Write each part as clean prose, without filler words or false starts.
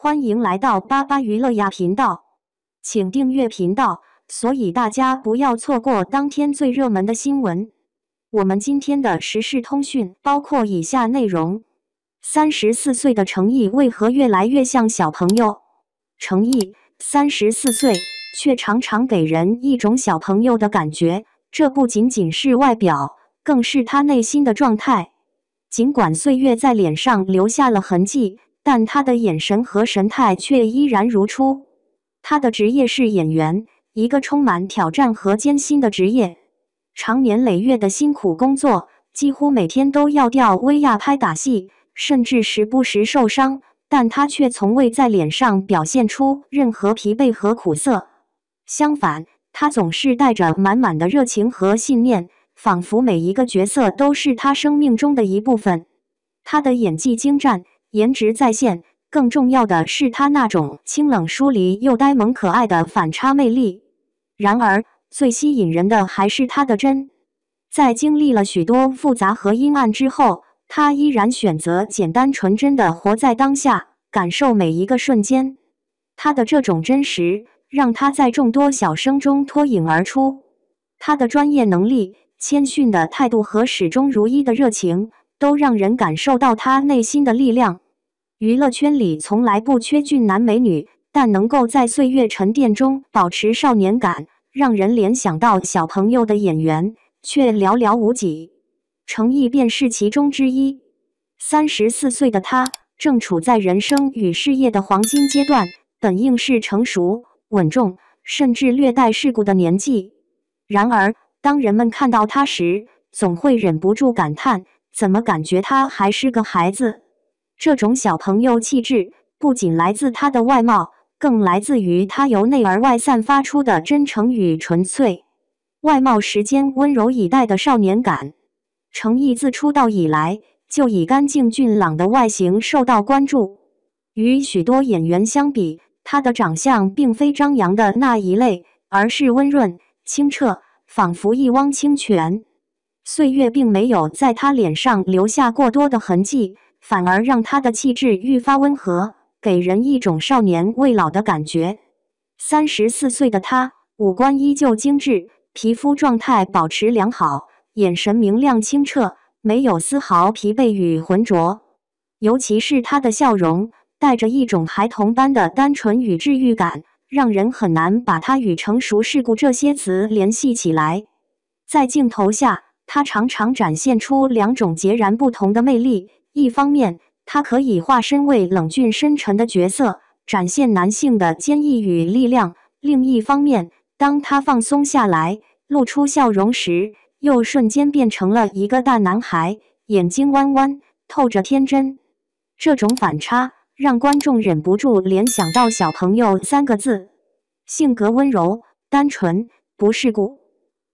欢迎来到巴巴娱乐呀频道，请订阅频道，所以大家不要错过当天最热门的新闻。我们今天的时事通讯包括以下内容：34岁的程毅为何越来越像小朋友？程毅34岁，却常常给人一种小朋友的感觉，这不仅仅是外表，更是他内心的状态。尽管岁月在脸上留下了痕迹，但他的眼神和神态却依然如初。他的职业是演员，一个充满挑战和艰辛的职业。长年累月的辛苦工作，几乎每天都要吊威亚拍打戏，甚至时不时受伤，但他却从未在脸上表现出任何疲惫和苦涩。相反，他总是带着满满的热情和信念，仿佛每一个角色都是他生命中的一部分。他的演技精湛，颜值在线，更重要的是他那种清冷疏离又呆萌可爱的反差魅力。然而，最吸引人的还是他的真。在经历了许多复杂和阴暗之后，他依然选择简单纯真的活在当下，感受每一个瞬间。他的这种真实，让他在众多小生中脱颖而出。他的专业能力、谦逊的态度和始终如一的热情，都让人感受到他内心的力量。娱乐圈里从来不缺俊男美女，但能够在岁月沉淀中保持少年感，让人联想到小朋友的演员却寥寥无几。程毅便是其中之一。34岁的他正处在人生与事业的黄金阶段，本应是成熟、稳重，甚至略带世故的年纪。然而，当人们看到他时，总会忍不住感叹，怎么感觉他还是个孩子？这种小朋友气质，不仅来自他的外貌，更来自于他由内而外散发出的真诚与纯粹。外貌时间温柔以待的少年感。程毅自出道以来，就以干净俊朗的外形受到关注。与许多演员相比，他的长相并非张扬的那一类，而是温润、清澈，仿佛一汪清泉。岁月并没有在他脸上留下过多的痕迹，反而让他的气质愈发温和，给人一种少年未老的感觉。34岁的他，五官依旧精致，皮肤状态保持良好，眼神明亮清澈，没有丝毫疲惫与浑浊。尤其是他的笑容，带着一种孩童般的单纯与治愈感，让人很难把他与成熟世故这些词联系起来。在镜头下，他常常展现出两种截然不同的魅力。一方面，他可以化身为冷峻深沉的角色，展现男性的坚毅与力量；另一方面，当他放松下来，露出笑容时，又瞬间变成了一个大男孩，眼睛弯弯，透着天真。这种反差让观众忍不住联想到小朋友三个字。性格温柔、单纯，不世故。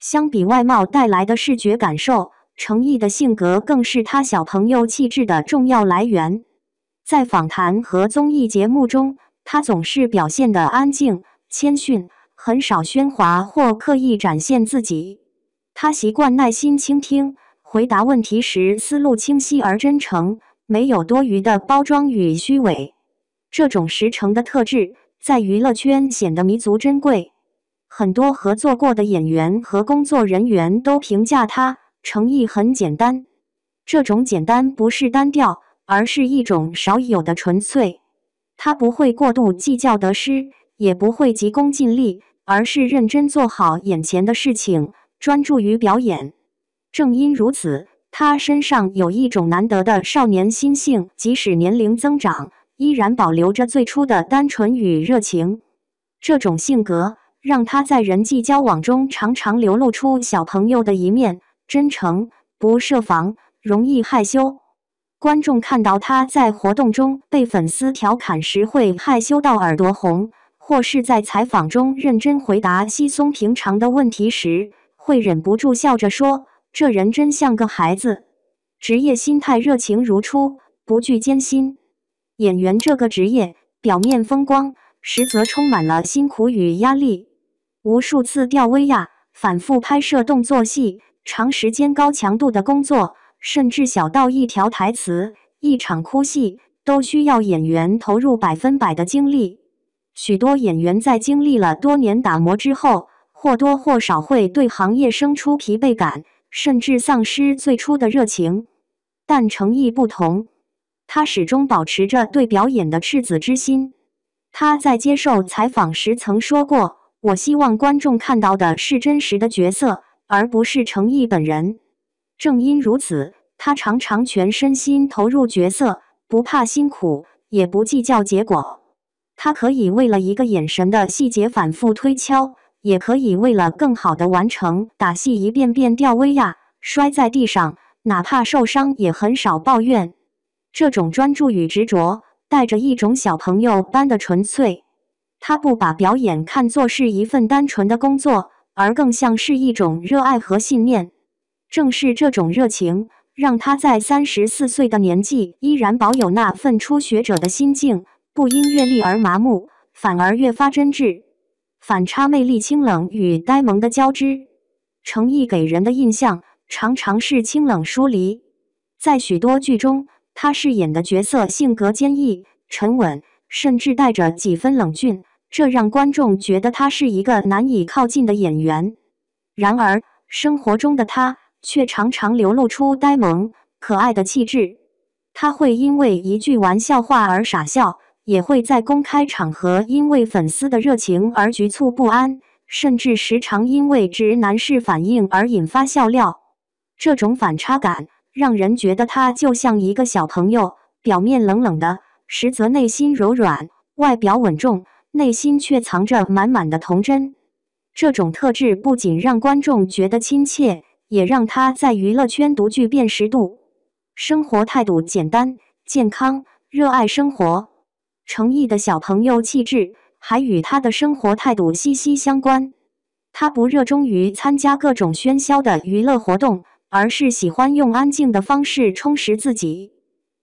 相比外貌带来的视觉感受，程毅的性格更是他小朋友气质的重要来源。在访谈和综艺节目中，他总是表现得安静、谦逊，很少喧哗或刻意展现自己。他习惯耐心倾听，回答问题时思路清晰而真诚，没有多余的包装与虚伪。这种实诚的特质，在娱乐圈显得弥足珍贵。很多合作过的演员和工作人员都评价他，程毅很简单。这种简单不是单调，而是一种少有的纯粹。他不会过度计较得失，也不会急功近利，而是认真做好眼前的事情，专注于表演。正因如此，他身上有一种难得的少年心性，即使年龄增长，依然保留着最初的单纯与热情。这种性格让他在人际交往中常常流露出小朋友的一面，真诚，不设防，容易害羞。观众看到他在活动中被粉丝调侃时会害羞到耳朵红，或是在采访中认真回答稀松平常的问题时，会忍不住笑着说，这人真像个孩子。职业心态热情如初，不惧艰辛。演员这个职业，表面风光，实则充满了辛苦与压力。无数次吊威亚，反复拍摄动作戏，长时间高强度的工作，甚至小到一条台词、一场哭戏，都需要演员投入100%的精力。许多演员在经历了多年打磨之后，或多或少会对行业生出疲惫感，甚至丧失最初的热情。但程毅不同，他始终保持着对表演的赤子之心。他在接受采访时曾说过：“我希望观众看到的是真实的角色，而不是程毅本人。”正因如此，他常常全身心投入角色，不怕辛苦，也不计较结果。他可以为了一个眼神的细节反复推敲，也可以为了更好的完成打戏一遍遍吊威亚，摔在地上，哪怕受伤也很少抱怨。这种专注与执着，带着一种小朋友般的纯粹。他不把表演看作是一份单纯的工作，而更像是一种热爱和信念。正是这种热情，让他在34岁的年纪依然保有那份初学者的心境，不因阅历而麻木，反而越发真挚。反差魅力清冷与呆萌的交织，程毅给人的印象常常是清冷疏离。在许多剧中，他饰演的角色性格坚毅、沉稳，甚至带着几分冷峻，这让观众觉得他是一个难以靠近的演员。然而，生活中的他却常常流露出呆萌、可爱的气质。他会因为一句玩笑话而傻笑，也会在公开场合因为粉丝的热情而局促不安，甚至时常因为直男式反应而引发笑料。这种反差感让人觉得他就像一个小朋友，表面冷冷的，实则内心柔软，外表稳重，内心却藏着满满的童真。这种特质不仅让观众觉得亲切，也让他在娱乐圈独具辨识度。生活态度简单、健康，热爱生活。程毅的小朋友气质还与他的生活态度息息相关。他不热衷于参加各种喧嚣的娱乐活动，而是喜欢用安静的方式充实自己。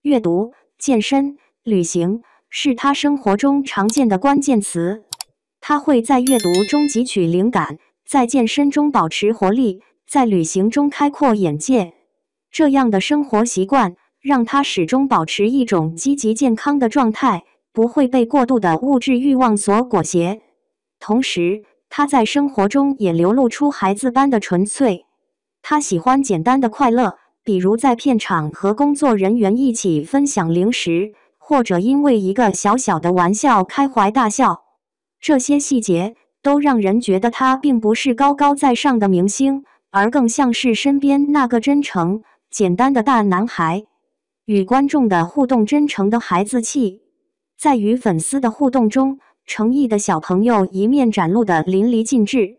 阅读、健身、旅行是他生活中常见的关键词。他会在阅读中汲取灵感，在健身中保持活力，在旅行中开阔眼界。这样的生活习惯让他始终保持一种积极健康的状态，不会被过度的物质欲望所裹挟。同时，他在生活中也流露出孩子般的纯粹。他喜欢简单的快乐，比如在片场和工作人员一起分享零食，或者因为一个小小的玩笑开怀大笑。这些细节都让人觉得他并不是高高在上的明星，而更像是身边那个真诚、简单的大男孩。与观众的互动真诚的孩子气。在与粉丝的互动中，程毅的小朋友一面展露得淋漓尽致。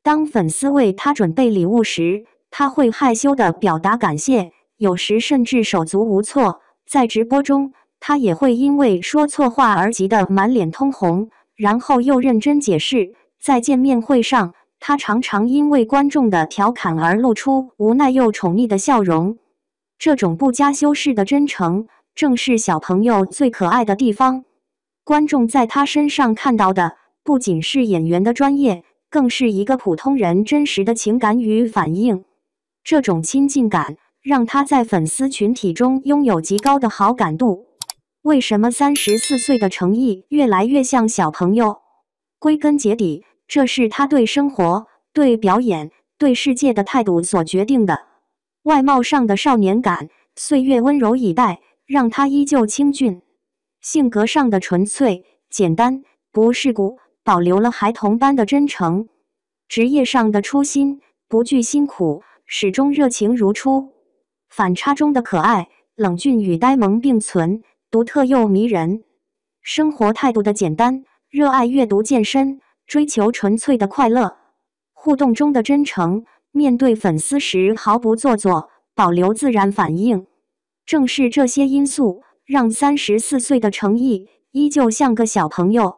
当粉丝为他准备礼物时，他会害羞地表达感谢，有时甚至手足无措。在直播中，他也会因为说错话而急得满脸通红，然后又认真解释。在见面会上，他常常因为观众的调侃而露出无奈又宠溺的笑容。这种不加修饰的真诚，正是小朋友最可爱的地方。观众在他身上看到的，不仅是演员的专业，更是一个普通人真实的情感与反应。这种亲近感，让他在粉丝群体中拥有极高的好感度。为什么34岁的程毅越来越像小朋友？归根结底，这是他对生活、对表演、对世界的态度所决定的。外貌上的少年感，岁月温柔以待，让他依旧清俊；性格上的纯粹、简单，不世故，保留了孩童般的真诚；职业上的初心，不惧辛苦，始终热情如初。反差中的可爱、冷峻与呆萌并存，独特又迷人。生活态度的简单，热爱阅读健身，追求纯粹的快乐。互动中的真诚，面对粉丝时毫不做作，保留自然反应。正是这些因素，让34岁的程毅依旧像个小朋友。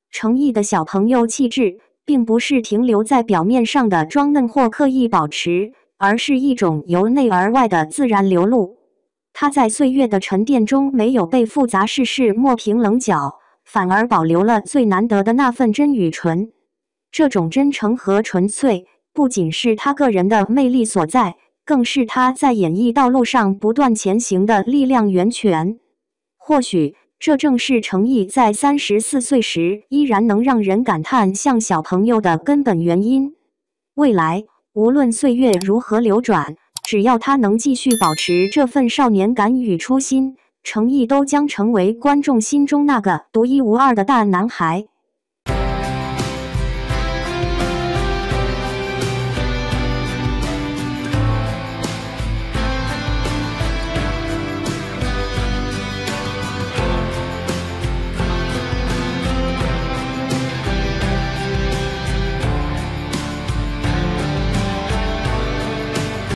程毅的小朋友气质，并不是停留在表面上的装嫩或刻意保持，而是一种由内而外的自然流露。他在岁月的沉淀中没有被复杂世事磨平棱角，反而保留了最难得的那份真与纯。这种真诚和纯粹，不仅是他个人的魅力所在，更是他在演艺道路上不断前行的力量源泉。或许这正是程毅在34岁时依然能让人感叹像小朋友的根本原因。未来，无论岁月如何流转，只要他能继续保持这份少年感与初心，程毅都将成为观众心中那个独一无二的大男孩。